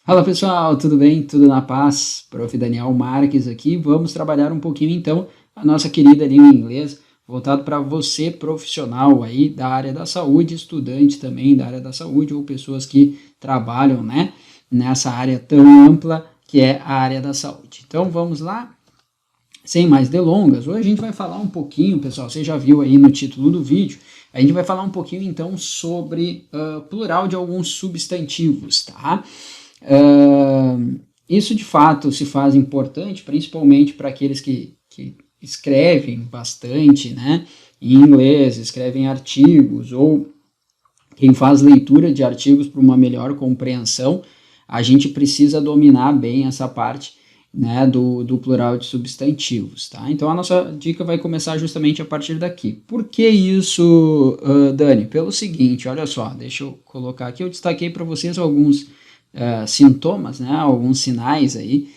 Fala pessoal, tudo bem? Tudo na paz? Prof. Daniel Marques aqui. Vamos trabalhar um pouquinho então a nossa querida língua inglesa, voltado para você profissional aí da área da saúde, estudante também da área da saúde ou pessoas que trabalham, né, nessa área tão ampla que é a área da saúde. Então vamos lá, sem mais delongas. Hoje a gente vai falar um pouquinho, pessoal, você já viu aí no título do vídeo, a gente vai falar um pouquinho então sobre plural de alguns substantivos, tá? Isso de fato se faz importante, principalmente para aqueles que escrevem bastante, né, em inglês, escrevem artigos, ou quem faz leitura de artigos para uma melhor compreensão. A gente precisa dominar bem essa parte, né, do plural de substantivos, tá? Então a nossa dica vai começar justamente a partir daqui. Por que isso, Dani? Pelo seguinte, olha só, deixa eu colocar aqui, eu destaquei para vocês alguns sintomas, né, alguns sinais aí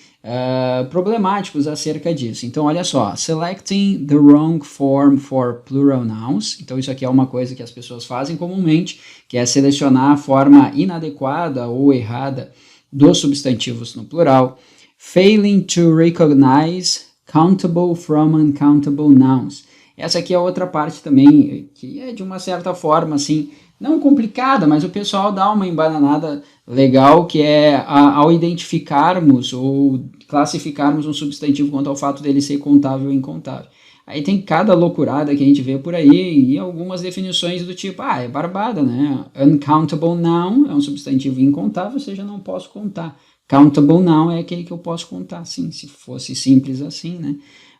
problemáticos acerca disso. Então, olha só, selecting the wrong form for plural nouns. Então, isso aqui é uma coisa que as pessoas fazem comumente, que é selecionar a forma inadequada ou errada dos substantivos no plural. Failing to recognize countable from uncountable nouns. Essa aqui é outra parte também, que é de uma certa forma, assim, não complicada, mas o pessoal dá uma embananada legal, que é ao identificarmos ou classificarmos um substantivo quanto ao fato dele ser contável ou incontável. Aí tem cada loucurada que a gente vê por aí e algumas definições do tipo, é barbada, né? Uncountable noun é um substantivo incontável, ou seja, não posso contar. Countable noun é aquele que eu posso contar, sim, se fosse simples assim, né?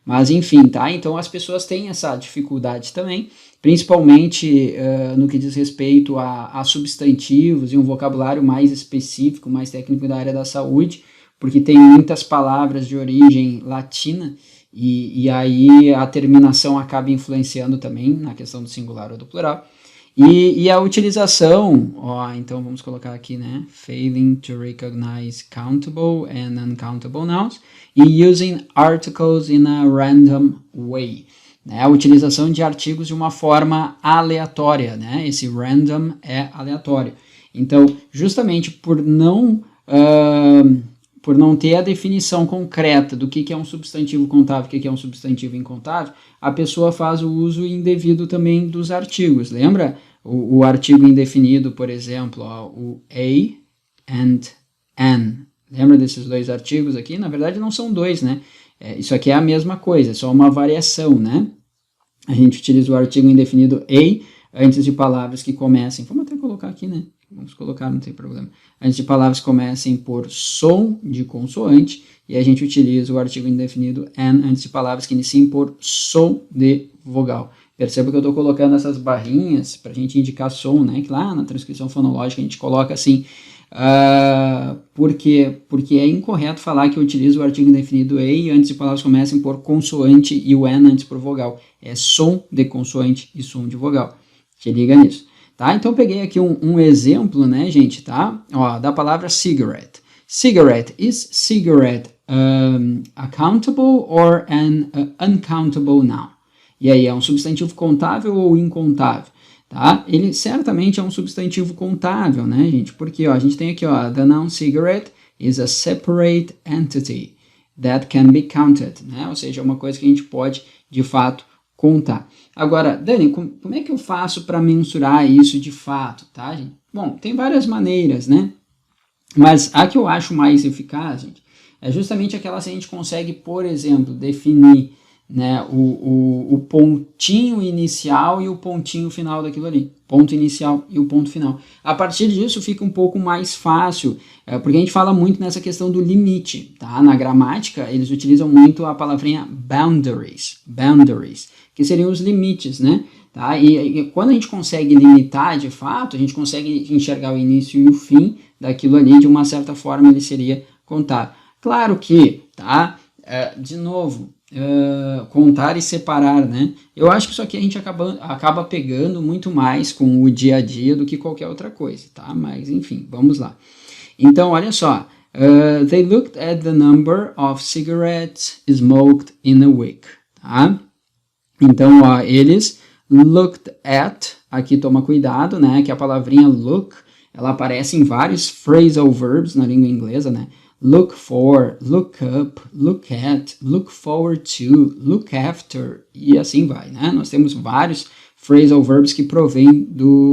Mas enfim, tá? Então as pessoas têm essa dificuldade também, principalmente no que diz respeito a substantivos e um vocabulário mais específico, mais técnico da área da saúde, porque tem muitas palavras de origem latina e aí a terminação acaba influenciando também na questão do singular ou do plural. E a utilização, então vamos colocar aqui, né, failing to recognize countable and uncountable nouns, e using articles in a random way, né, a utilização de artigos de uma forma aleatória, né, esse random é aleatório. Então, justamente por não ter a definição concreta do que é um substantivo contável e o que é um substantivo incontável, a pessoa faz o uso indevido também dos artigos. Lembra o artigo indefinido, por exemplo, o a and an. Lembra desses dois artigos aqui? Na verdade não são dois, né? Isso aqui é a mesma coisa, é só uma variação, né? A gente utiliza o artigo indefinido a antes de palavras que comecem. Vamos até colocar aqui, né? Vamos colocar, não tem problema. Antes de palavras que comecem por som de consoante, e a gente utiliza o artigo indefinido an antes de palavras que iniciem por som de vogal. Perceba que eu estou colocando essas barrinhas para a gente indicar som, né? Que lá na transcrição fonológica a gente coloca assim. Por quê? Porque é incorreto falar que eu utilizo o artigo indefinido a antes de palavras que comecem por consoante e o an antes por vogal. É som de consoante e som de vogal. Se liga nisso. Tá? Então, eu peguei aqui um exemplo, né, gente, tá? Da palavra cigarette. Cigarette. Is cigarette a countable or an uncountable noun? E aí, é um substantivo contável ou incontável? Tá? Ele certamente é um substantivo contável, né, gente? Porque a gente tem aqui, the noun cigarette is a separate entity that can be counted, né? Ou seja, é uma coisa que a gente pode, de fato, contar. Agora, Dani, como é que eu faço para mensurar isso de fato, tá, gente? Bom, tem várias maneiras, né? Mas a que eu acho mais eficaz, gente, é justamente aquela que a gente consegue, por exemplo, definir, né, o pontinho inicial e o pontinho final daquilo ali. Ponto inicial e o ponto final. A partir disso fica um pouco mais fácil, porque a gente fala muito nessa questão do limite, tá? Na gramática, eles utilizam muito a palavrinha boundaries, que seriam os limites, né? Tá? E quando a gente consegue limitar de fato, a gente consegue enxergar o início e o fim daquilo ali, de uma certa forma ele seria contável. Claro que, tá? De novo, contar e separar, né? Eu acho que isso aqui a gente acaba pegando muito mais com o dia a dia do que qualquer outra coisa, tá? Mas, enfim, vamos lá. Então, olha só. They looked at the number of cigarettes smoked in a week, tá? Então, eles looked at, aqui toma cuidado, né? Que a palavrinha look ela aparece em vários phrasal verbs na língua inglesa, né? Look for, look up, look at, look forward to, look after, e assim vai, né? Nós temos vários phrasal verbs que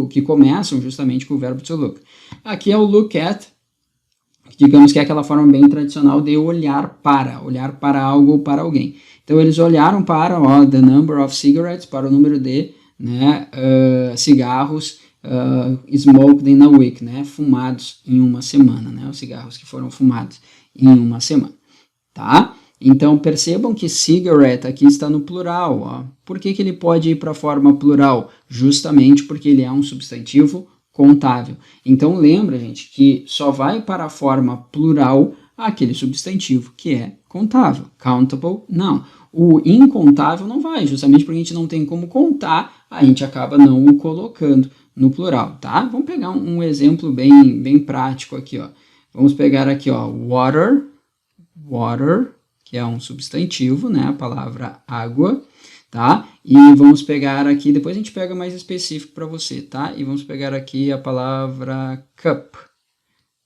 que começam justamente com o verbo to look. Aqui é o look at, digamos que é aquela forma bem tradicional de olhar para algo ou para alguém. Então, eles olharam para the number of cigarettes, para o número de, né, cigarros smoked in a week, né, fumados em uma semana, né, os cigarros que foram fumados em uma semana, tá? Então, percebam que cigarette aqui está no plural, ó. Por que ele pode ir para a forma plural? Justamente porque ele é um substantivo contável. Então, lembra, gente, que só vai para a forma plural aquele substantivo que é contável. Countable, não. O incontável não vai, justamente porque a gente não tem como contar, a gente acaba não o colocando no plural, tá? Vamos pegar um exemplo bem prático aqui, ó. Vamos pegar aqui, ó, water, que é um substantivo, né? A palavra água, tá? E vamos pegar aqui, depois a gente pega mais específico para você, tá? E vamos pegar aqui a palavra cup,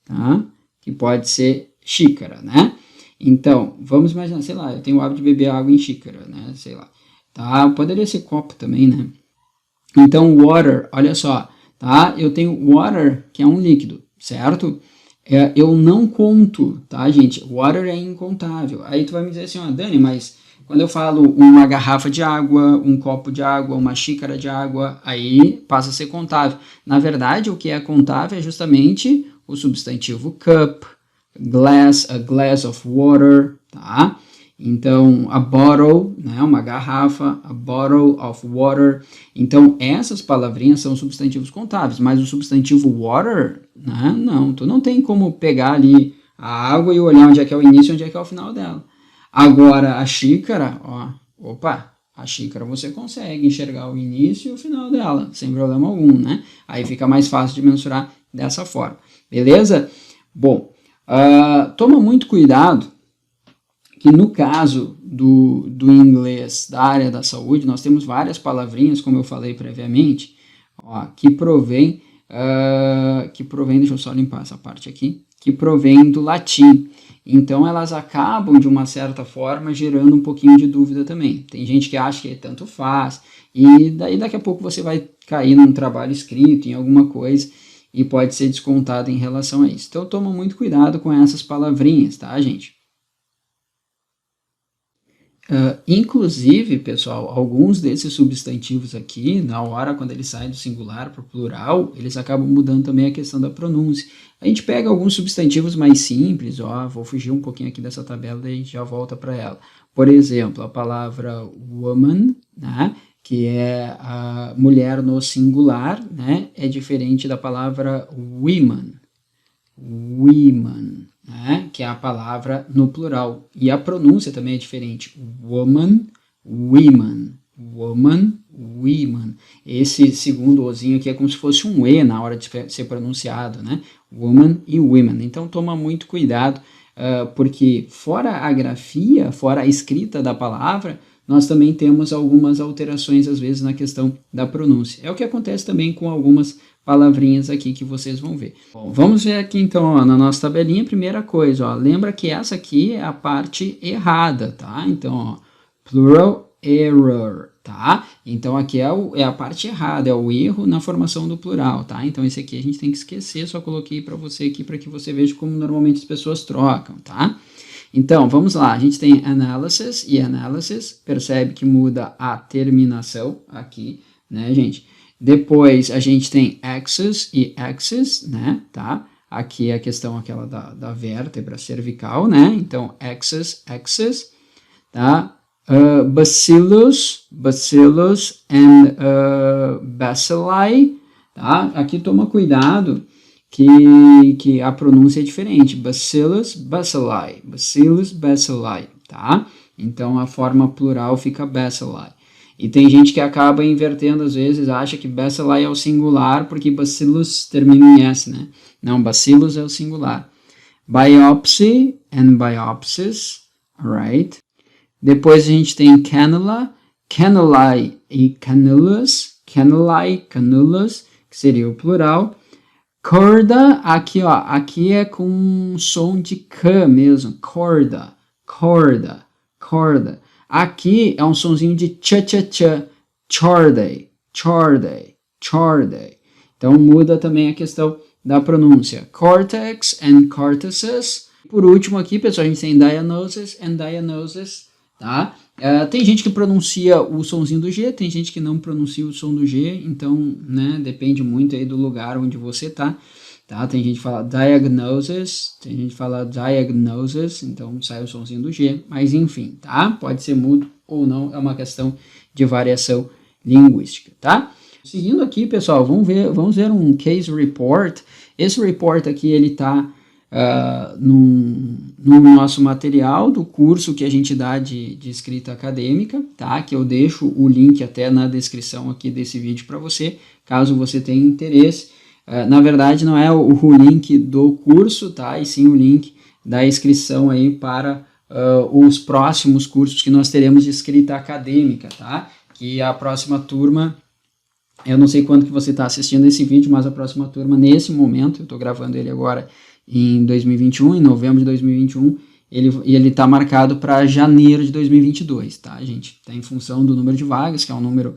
tá? Que pode ser xícara, né? Então, vamos imaginar, sei lá, eu tenho o hábito de beber água em xícara, né? Sei lá, tá? Poderia ser copo também, né? Então, water, olha só, tá? Eu tenho water, que é um líquido, certo? Eu não conto, tá, gente? Water é incontável. Aí tu vai me dizer assim, ó, Dani, mas quando eu falo uma garrafa de água, um copo de água, uma xícara de água, aí passa a ser contável. Na verdade, o que é contável é justamente o substantivo cup, glass, a glass of water, tá? Então, a bottle, né, uma garrafa, a bottle of water. Então, essas palavrinhas são substantivos contáveis, mas o substantivo water, né, não. Tu não tem como pegar ali a água e olhar onde é que é o início e onde é que é o final dela. Agora, a xícara, ó, a xícara você consegue enxergar o início e o final dela, sem problema algum, né? Aí fica mais fácil de mensurar dessa forma, beleza? Bom, toma muito cuidado que no caso do inglês da área da saúde, nós temos várias palavrinhas, como eu falei previamente, ó, que provém, deixa eu só limpar essa parte aqui, que provém do latim. Então, elas acabam, de uma certa forma, gerando um pouquinho de dúvida também. Tem gente que acha que tanto faz, e daí daqui a pouco você vai cair num trabalho escrito, em alguma coisa, e pode ser descontado em relação a isso. Então, toma muito cuidado com essas palavrinhas, tá, gente? Inclusive, pessoal, alguns desses substantivos aqui, na hora quando eles saem do singular para o plural, eles acabam mudando também a questão da pronúncia. A gente pega alguns substantivos mais simples, ó, vou fugir um pouquinho aqui dessa tabela, daí a gente já volta para ela. Por exemplo, a palavra woman, né, que é a mulher no singular, né, é diferente da palavra women, né, que é a palavra no plural. E a pronúncia também é diferente. Woman, women. Woman, women. Esse segundo ozinho aqui é como se fosse um E na hora de ser pronunciado, né? Woman e women. Então, toma muito cuidado, porque fora a grafia, fora a escrita da palavra, nós também temos algumas alterações, às vezes, na questão da pronúncia. É o que acontece também com algumas palavrinhas aqui que vocês vão ver. Bom, vamos ver aqui então, ó, na nossa tabelinha, primeira coisa, ó, lembra que essa aqui é a parte errada, tá? Então, ó, plural error, tá? Então, aqui é a parte errada, é o erro na formação do plural, tá? Então, esse aqui a gente tem que esquecer, só coloquei para você aqui para que você veja como normalmente as pessoas trocam, tá? Então, vamos lá, a gente tem analysis e analysis, percebe que muda a terminação aqui, né, gente? Depois, a gente tem axis e axis, né, tá? Aqui é a questão aquela da vértebra cervical, né? Então, axis, tá? Bacillus and bacilli, tá? Aqui toma cuidado que a pronúncia é diferente. Bacillus, bacilli, tá? Então, a forma plural fica bacilli. E tem gente que acaba invertendo, às vezes, acha que bacilli é o singular, porque bacillus termina em S, né? Não, bacillus é o singular. Biopsy and biopsis, alright? Depois a gente tem cannula, cannulae e cannulas, que seria o plural. Corda, aqui ó, aqui é com som de K mesmo, corda, corda, corda. Aqui é um sonzinho de tch, chorday, chorday, chorday. Então muda também a questão da pronúncia. Cortex and cortices. Por último aqui, pessoal, a gente tem diagnosis and diagnosis, tá? Tem gente que pronuncia o sonzinho do G, tem gente que não pronuncia o som do G, então, né, depende muito aí do lugar onde você tá? Tem gente que fala diagnosis, tem gente que fala diagnosis, então sai o sonzinho do G, mas enfim, tá? Pode ser mudo ou não, é uma questão de variação linguística, tá? Seguindo aqui, pessoal, vamos ver um case report. Esse report aqui, ele tá no nosso material do curso que a gente dá de escrita acadêmica, tá? Que eu deixo o link até na descrição aqui desse vídeo para você, caso você tenha interesse. Na verdade, não é o link do curso, tá? E sim o link da inscrição aí para os próximos cursos que nós teremos de escrita acadêmica, tá? Que a próxima turma, eu não sei quando que você está assistindo esse vídeo, mas a próxima turma, nesse momento, eu estou gravando ele agora em 2021, em novembro de 2021, ele está marcado para janeiro de 2022, tá, gente? Tá em função do número de vagas, que é um número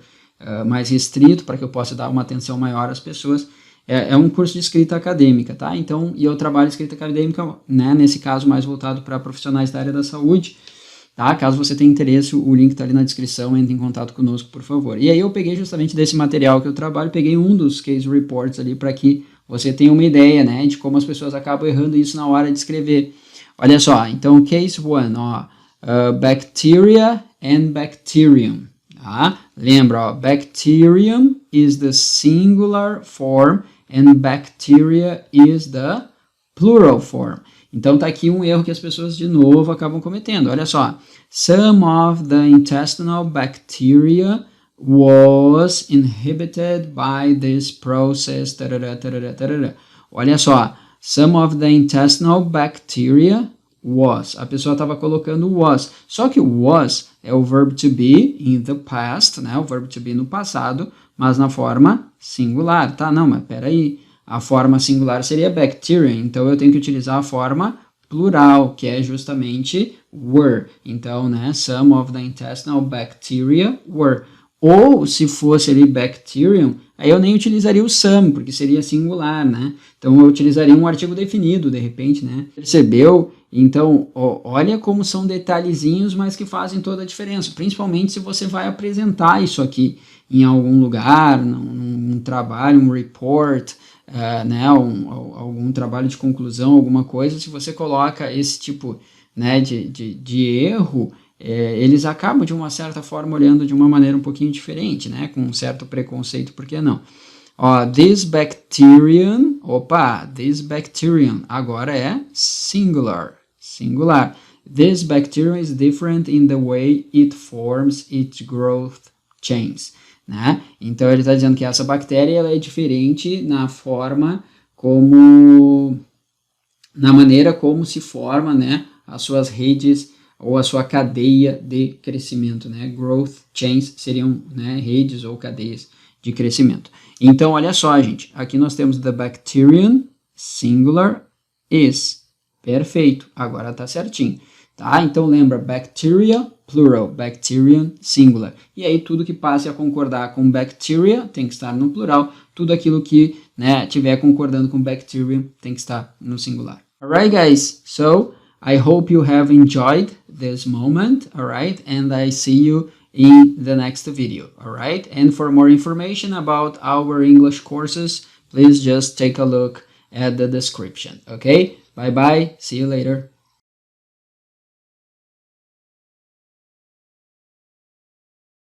mais restrito, para que eu possa dar uma atenção maior às pessoas. É um curso de escrita acadêmica, tá? Então, e eu trabalho escrita acadêmica, né, nesse caso, mais voltado para profissionais da área da saúde, tá? Caso você tenha interesse, o link está ali na descrição, entre em contato conosco, por favor. E aí eu peguei justamente desse material que eu trabalho, peguei um dos case reports ali para que você tenha uma ideia, né, de como as pessoas acabam errando isso na hora de escrever. Olha só, então case 1, ó, bacteria and bacterium, tá? Lembra, ó, bacterium is the singular form and bacteria is the plural form. Então tá aqui um erro que as pessoas de novo acabam cometendo. Olha só, some of the intestinal bacteria was inhibited by this process. Tarará, tarará, tarará. Olha só, some of the intestinal bacteria was. A pessoa estava colocando was. Só que o was é o verb to be in the past, né? O verb to be no passado, mas na forma singular, tá? Não, mas peraí. A forma singular seria bacteria, então eu tenho que utilizar a forma plural, que é justamente were. Então, né? Some of the intestinal bacteria were. Ou, se fosse ali bacterium, aí eu nem utilizaria o some, porque seria singular, né? Então, eu utilizaria um artigo definido, de repente, né? Percebeu? Então, olha como são detalhezinhos, mas que fazem toda a diferença. Principalmente se você vai apresentar isso aqui em algum lugar, num trabalho, um report, né? Algum trabalho de conclusão, alguma coisa. Se você coloca esse tipo, né, de erro, eles acabam, de uma certa forma, olhando de uma maneira um pouquinho diferente, né? Com um certo preconceito, por que não? Ó, this bacterium, this bacterium, agora é singular. This bacterium is different in the way it forms its growth chains, né? Então, ele está dizendo que essa bactéria ela é diferente na maneira como se forma, né, as suas redes ou a sua cadeia de crescimento, né? Growth chains seriam, né, redes ou cadeias de crescimento. Então, olha só, gente, aqui nós temos the bacterium, singular, is. Perfeito, agora tá certinho, tá? Então, lembra, bacteria, plural, bacterium, singular. E aí, tudo que passe a concordar com bacteria tem que estar no plural, tudo aquilo que, né, tiver concordando com bacterium tem que estar no singular. Alright, guys, so I hope you have enjoyed this moment, alright, and I see you in the next video, alright? And for more information about our English courses, please just take a look at the description, okay? Bye bye, see you later.